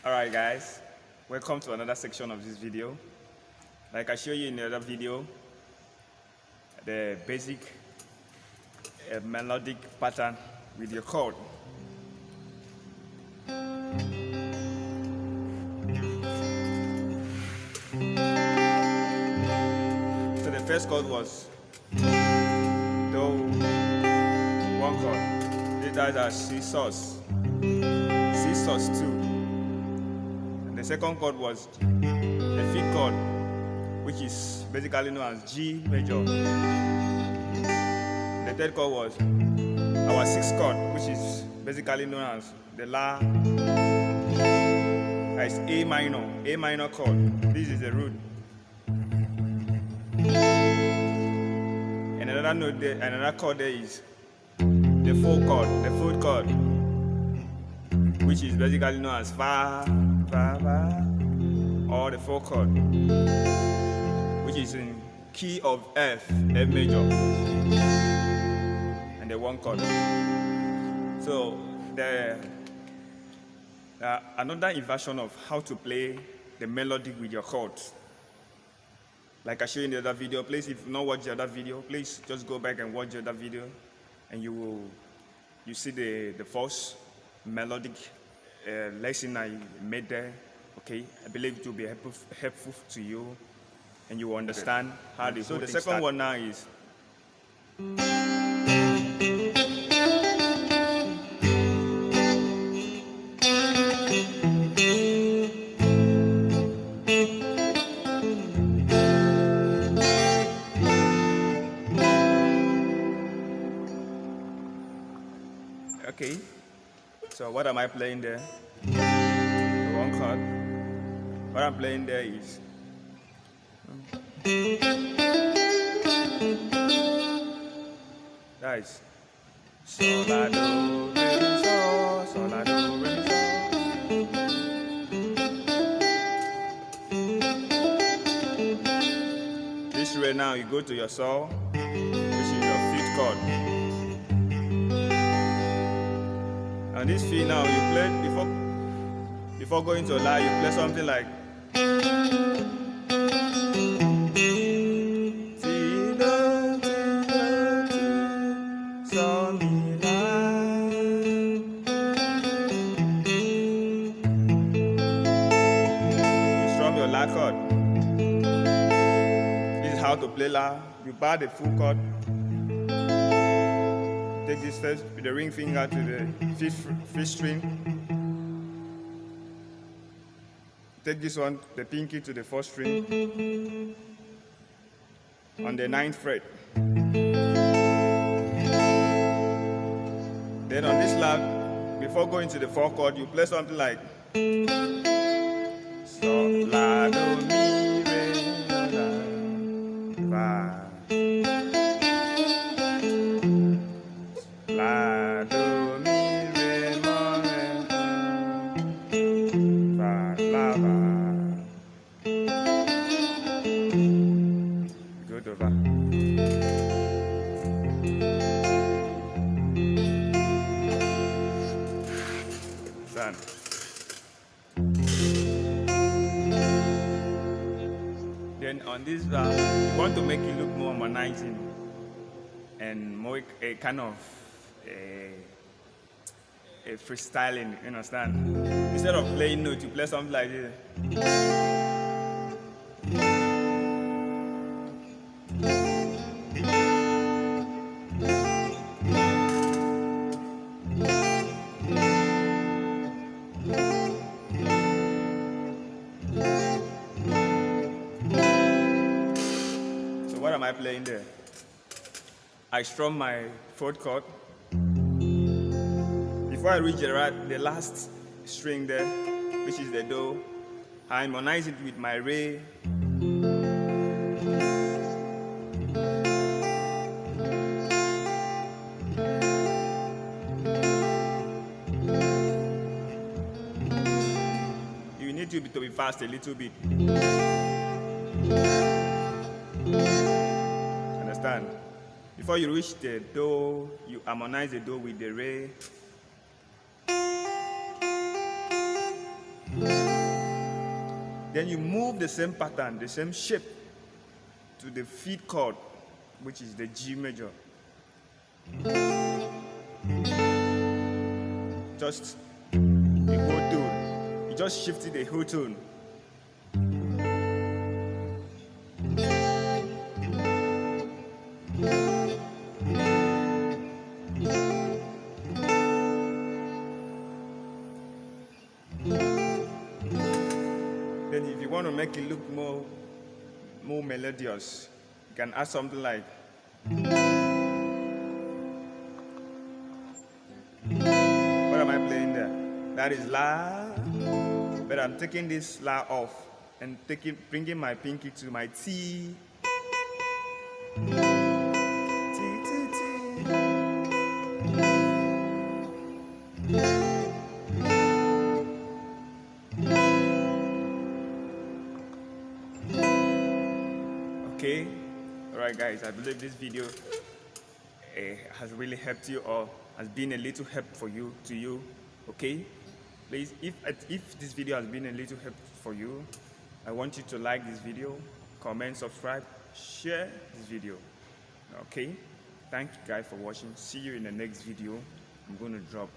Alright guys, welcome to another section of this video. Like I showed you in the other video, the basic melodic pattern with your chord. So the first chord was Do, one chord. That are C sus 2. The second chord was the fifth chord, which is basically known as G major. The third chord was our sixth chord, which is basically known as the La. That is A minor chord. This is the root. And another note there, another chord there is the fourth chord, which is basically known as Fa, or the fourth chord, which is in key of F major, and the one chord. So another version of how to play the melody with your chords. Like I showed you in the other video. Please, if you not watch the other video, please just go back and watch the other video, and you see the first melodic lesson I made there. Okay, I believe it will be helpful to you, and you will understand how the whole thing starts. So the second one now is okay. So what am I playing there? The one chord. What I'm playing there is that is Sol La Do Re Mi Sol, Sol La Do Re Mi Sol. This way now you go to your Sol, which is your fifth chord. And this feel now you play before going to La, you play something like Sol Mi La. You strum your La chord. This is how to play La. You bar the full chord. Take this first with the ring finger to the fifth string. Take this one, the pinky, to the fourth string on the ninth fret. Then on this lap, before going to the fourth chord, you play something like Sol La Do Mi Re La La Do Mi Re Mo Re Fa La Va. Go to Va. Done. Then on this you want to make it look more harmonizing and more a kind of a freestyling, you understand? Instead of playing notes, you play something like this. So what am I playing there? I strum my fourth chord. Before I reach the last string there, which is the Do, I harmonize it with my Re. You need to be fast a little bit. Understand? Before you reach the Do, you harmonize the Do with the Re. Then you move the same pattern, the same shape to the fifth chord, which is the G major. Just the whole tone. You just shifted the whole tone. Then if you want to make it look more melodious, you can add something like, what am I playing there? That is La, but I'm taking this La off and bringing my pinky to my T. T, T, T. Okay, alright guys, I believe this video has really helped you, or has been a little help for you, okay? Please, if this video has been a little help for you, I want you to like this video, comment, subscribe, share this video, okay? Thank you guys for watching. See you in the next video I'm going to drop.